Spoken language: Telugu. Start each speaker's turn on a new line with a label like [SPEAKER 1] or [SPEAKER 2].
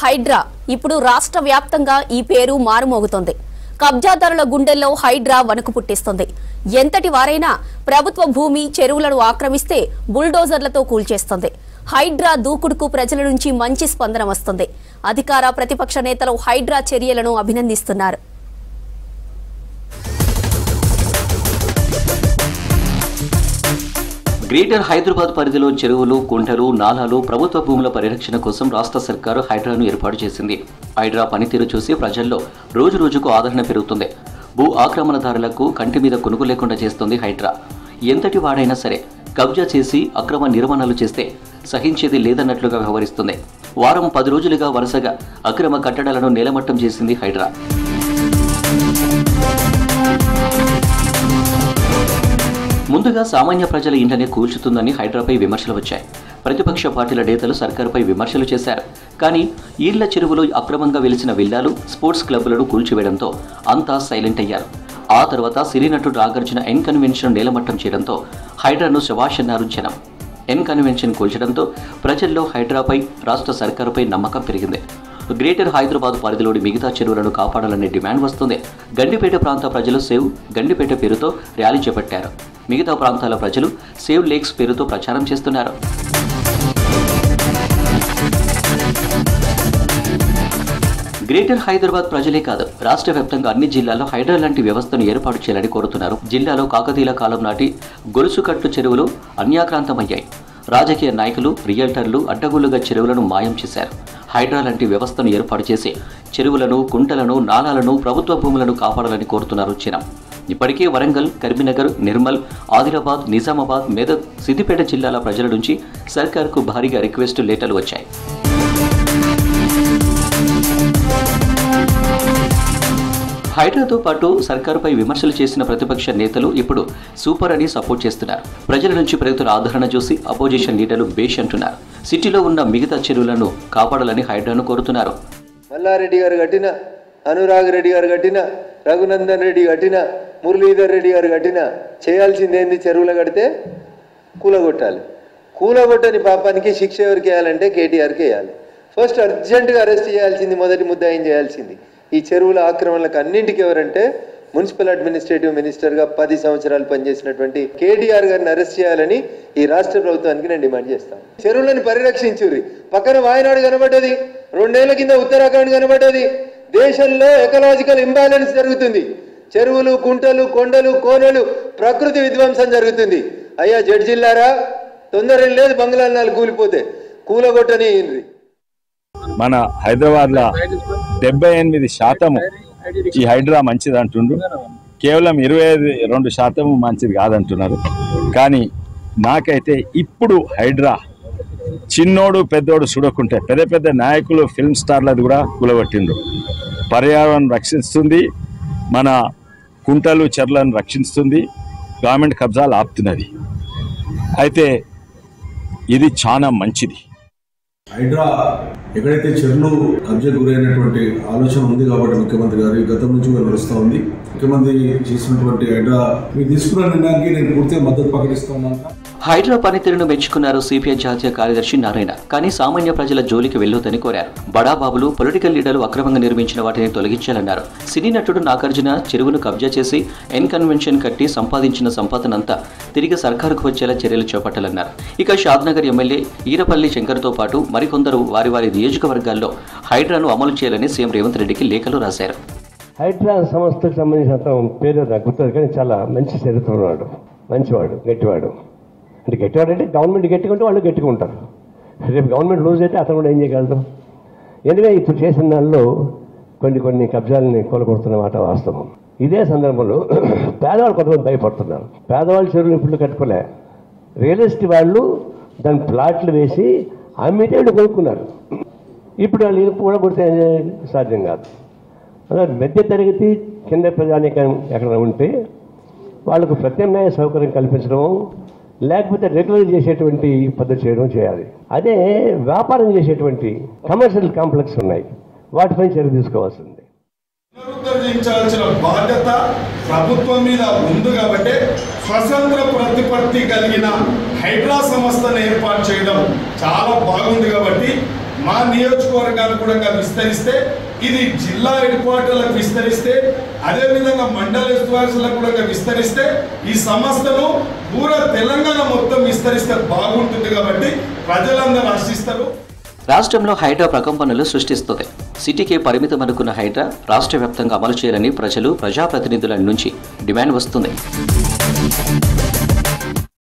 [SPEAKER 1] హైడ్రా ఇప్పుడు రాష్ట్ర వ్యాప్తంగా ఈ పేరు మారుమోగుతోంది. కబ్జాదారుల గుండెల్లో హైడ్రా వణుకు పుట్టిస్తుంది. ఎంతటి వారైనా ప్రభుత్వ భూమి చెరువులను ఆక్రమిస్తే బుల్డోజర్లతో కూల్చేస్తుంది. హైడ్రా దూకుడుకు ప్రజల నుంచి మంచి స్పందన వస్తుంది. అధికార ప్రతిపక్ష నేతలు హైడ్రా చర్యలను అభినందిస్తున్నారు.
[SPEAKER 2] గ్రేటర్ హైదరాబాద్ పరిధిలో చెరువులు, కుంటలు, నాలాలు, ప్రభుత్వ భూముల పరిరక్షణ కోసం రాష్ట్ర సర్కారు హైడ్రాను ఏర్పాటు చేసింది. హైడ్రా పనితీరు చూసి ప్రజల్లో రోజు రోజుకు ఆదరణ పెరుగుతుంది. భూ ఆక్రమణదారులకు కంటి మీద కొనుగోలు లేకుండా చేస్తుంది హైడ్రా. ఎంతటి వాడైనా సరే కబ్జా చేసి అక్రమ నిర్మాణాలు చేస్తే సహించేది లేదన్నట్లుగా వ్యవహరిస్తుంది. వారం 10 రోజులుగా వరుసగా అక్రమ కట్టడాలను నేలమట్టం చేసింది హైడ్రా. ముందుగా సామాన్య ప్రజల ఇంటనే కూల్చుతుందని హైడ్రాపై విమర్శలు వచ్చాయి. ప్రతిపక్ష పార్టీల నేతలు సర్కారుపై విమర్శలు చేశారు. కానీ ఈళ్ల చెరువులో అక్రమంగా వెలిసిన విల్లాలు, స్పోర్ట్స్ క్లబ్లను కూల్చివేయడంతో అంతా సైలెంట్ అయ్యారు. ఆ తర్వాత సినీ నటుడు నాగార్జున ఎన్ కన్వెన్షన్ నేలమట్టం చేయడంతో హైడ్రాను శభాష్ అన్నారు జనం. ఎన్ కన్వెన్షన్ కూల్చడంతో ప్రజల్లో హైడ్రాపై, రాష్ట్ర సర్కారుపై నమ్మకం పెరిగింది. గ్రేటర్ హైదరాబాద్ పరిధిలోని మిగతా చెరువులను కాపాడాలనే డిమాండ్ వస్తుంది. గండిపేట ప్రాంత ప్రజలు సేవ్ గండిపేట పేరుతో ర్యాలీ చేపట్టారు. మిగతా ప్రాంతాల ప్రజలు సేవ్ లేక్స్ పేరుతో ప్రచారం చేస్తున్నారు. గ్రేటర్ హైదరాబాద్ ప్రజలే కాదు, రాష్ట్ర వ్యాప్తంగా అన్ని జిల్లాల్లో హైడ్రా లాంటి వ్యవస్థను ఏర్పాటు చేయాలని కోరుతున్నారు. జిల్లాలో కాకతీయుల కాలం నాటి గొలుసుకట్టు చెరువులు అన్యాక్రాంతమయ్యాయి. రాజకీయ నాయకులు, రియల్టర్లు అడ్డగోలుగా చెరువులను మాయం చేశారు. హైడ్రా లాంటి వ్యవస్థను ఏర్పాటు చేసి చెరువులను, కుంటలను, నాలాలను, ప్రభుత్వ భూములను కాపాడాలని కోరుతున్నారు జనం. ఇప్పటికే వరంగల్, కరీంనగర్, నిర్మల్, ఆదిలాబాద్, నిజామాబాద్, మెదక్, సిద్దిపేట జిల్లాల ప్రజల నుంచి సర్కార్కు భారీగా రిక్వెస్ట్ లెటర్లు వచ్చాయి. హైడ్రాతో పాటు సర్కారుపై విమర్శలు చేసిన ప్రతిపక్ష నేతలు ఇప్పుడు సూపర్ అని సపోర్ట్ చేస్తున్నారు. ప్రజల నుంచి పెరుగుతున్న ఆదరణ చూసి అపోజిషన్ లీడర్లు బేష్ అంటున్నారు. సిటీలో ఉన్న మిగతా చెరువులను కాపాడాలని హైడ్రాను కోరుతున్నారు.
[SPEAKER 3] మల్లారెడ్డి గారు కట్టిన, అనురాగ్ రెడ్డి గారు కట్టిన, రఘునందన్ రెడ్డి కట్టిన, మురళీధర్ రెడ్డి గారు కట్టిన, చేయాల్సిందేంది? చెరువులు కడితే కూలగొట్టాలి. కూలగొట్టని పాపానికి శిక్ష ఎవరికి వేయాలంటే కేటీఆర్కి వేయాలి. ఫస్ట్ అర్జెంటుగా అరెస్ట్ చేయాల్సింది, మొదటి ముద్దాయిం చేయాల్సింది ఈ చెరువుల ఆక్రమణలకు అన్నింటికి ఎవరంటే మున్సిపల్ అడ్మినిస్ట్రేటివ్ మినిస్టర్గా 10 సంవత్సరాలు పనిచేసినటువంటి కేటీఆర్ గారిని అరెస్ట్ చేయాలని ఈ రాష్ట్ర ప్రభుత్వానికి నేను డిమాండ్ చేస్తాను. చెరువులను పరిరక్షించుర్రి. పక్కన వాయనాడు కనబడ్డది, 2 ఏళ్ల కింద ఉత్తరాఖండ్ కనబడ్డది. దేశంలో ఎకలాజికల్ ఇంబ్యాలెన్స్ జరుగుతుంది. చెరువులు, కుంటలు, కొండలు, కోనలు, ప్రకృతి విధ్వంసం జరుగుతుంది. అయ్యా జడ్జిల్లారా, తొందర లేదు, బంగ్లాలు 4 కూలిపోతే కూలగొట్టని.
[SPEAKER 4] మన హైదరాబాద్లో 78% ఈ హైడ్రా మంచిది అంటుండ్రు. కేవలం 22% మంచిది కాదంటున్నారు. కానీ నాకైతే ఇప్పుడు హైడ్రా చిన్నోడు పెద్దోడు చూడకుంటే పెద్ద పెద్ద నాయకులు, ఫిల్మ్ స్టార్లది కూడా కూలగొట్టిండ్రు. పర్యావరణం రక్షిస్తుంది, మన కుంటలు, చెర్లను రక్షిస్తుంది, గవర్నమెంట్ కబ్జాలు ఆపుతున్నది. అయితే ఇది చాలా మంచిది.
[SPEAKER 5] హైడ్రా ఎక్కడైతే చెరువులు కబ్జా గురైనటువంటి ఆలోచన ఉంది కాబట్టి ముఖ్యమంత్రి గారు గతం నుంచి నడుస్తూ ఉంది. ముఖ్యమంత్రి చేసినటువంటి హైడ్రా మీరు తీసుకున్న నిర్ణయానికి నేను పూర్తిగా మద్దతు ప్రకటిస్తున్నాను.
[SPEAKER 2] హైడ్రా పనితీరును మెచ్చుకున్నారు సిపిఐ జాతీయ కార్యదర్శి నారాయణ. కానీ సామాన్య ప్రజల జోలికి వెళ్లొద్దని కోరారు. బడాబాబులు, పొలిటికల్ లీడర్లు అక్రమంగా నిర్మించిన వాటిని తొలగించాలన్నారు. సినీ నటుడు నాగార్జున చెరువును కబ్జా చేసి ఎన్ కన్వెన్షన్ కట్టి సంపాదించిన సంపదనంతా తిరిగి సర్కారుకు వచ్చేలా చర్యలు చేపట్టాలన్నారు. ఇక షాద్నగర్ ఎమ్మెల్యే ఈరపల్లి శంకర్తో పాటు మరికొందరు వారి వారి నియోజకవర్గాల్లో హైడ్రాను అమలు చేయాలని సీఎం రేవంత్ రెడ్డికి లేఖలు రాశారు.
[SPEAKER 6] హైడ్రా సంస్థకు సంబంధించిన పేరు నాకు గుర్తుంది, కానీ చాలా మంచి చరిత్ర ఉన్నాడు, మంచివాడు, గట్టివాడు. అంటే గట్టివాడు అంటే గవర్నమెంట్ గట్టిగా ఉంటే వాళ్ళు గట్టిగా ఉంటారు. రేపు గవర్నమెంట్ లూజ్ అయితే అతను కూడా ఏం చేయగలదు. ఎందుకంటే ఇప్పుడు చేసిన దానిలో కొన్ని కబ్జాలని కొలగొడుతున్న మాట వాస్తవం. ఇదే సందర్భంలో పేదవాళ్ళు కొంతమంది భయపడుతున్నారు. పేదవాళ్ళు చెరువులు ఇప్పుడు కట్టుకోలే, రియల్ ఎస్టేట్ వాళ్ళు దాని ప్లాట్లు వేసి అమ్మితే వీళ్ళు కొనుక్కున్నారు. ఇప్పుడు వాళ్ళు కూడా కొడితే సాధ్యం కాదు. మధ్య తరగతి కింద ప్రజానీకం ఎక్కడ ఉంటే వాళ్ళకు ప్రత్యామ్నాయ సౌకర్యం కల్పించడం, లేకపోతే రెగ్యులర్ చేసేటువంటి పద్ధతి చేయడం చేయాలి. అదే వ్యాపారం చేసేటువంటి కమర్షియల్ కాంప్లెక్స్ ఉన్నాయి, వాటిపై చర్య తీసుకోవాల్సింది.
[SPEAKER 7] పునరుద్ధరించాల్సిన బాధ్యత ప్రభుత్వం మీద ఉంది కాబట్టి స్వతంత్ర ప్రతిపత్తి కలిగిన హైడ్రా సంస్థను ఏర్పాటు చేయడం చాలా బాగుంది. కాబట్టి మా నియోజకవర్గాలు కూడా విస్తరిస్తే, ఇది జిల్లా హెడ్ క్వార్టర్లకు విస్తరిస్తే, అదేవిధంగా మండల హెడ్క్వార్టర్లకు కూడా విస్తరిస్తే, ఈ సంస్థను పూరా తెలంగాణ మొత్తం విస్తరిస్తే బాగుంటుంది. కాబట్టి ప్రజలందరూ ఆశిస్తారు.
[SPEAKER 2] రాష్ట్రంలో హైడ్రా ప్రకంపనలు సృష్టిస్తుంది. సిటీకే పరిమితం అనుకున్న హైడ్రా రాష్ట్ర వ్యాప్తంగా అమలు చేయాలని ప్రజలు, ప్రజాప్రతినిధుల నుంచి డిమాండ్ వస్తుంది.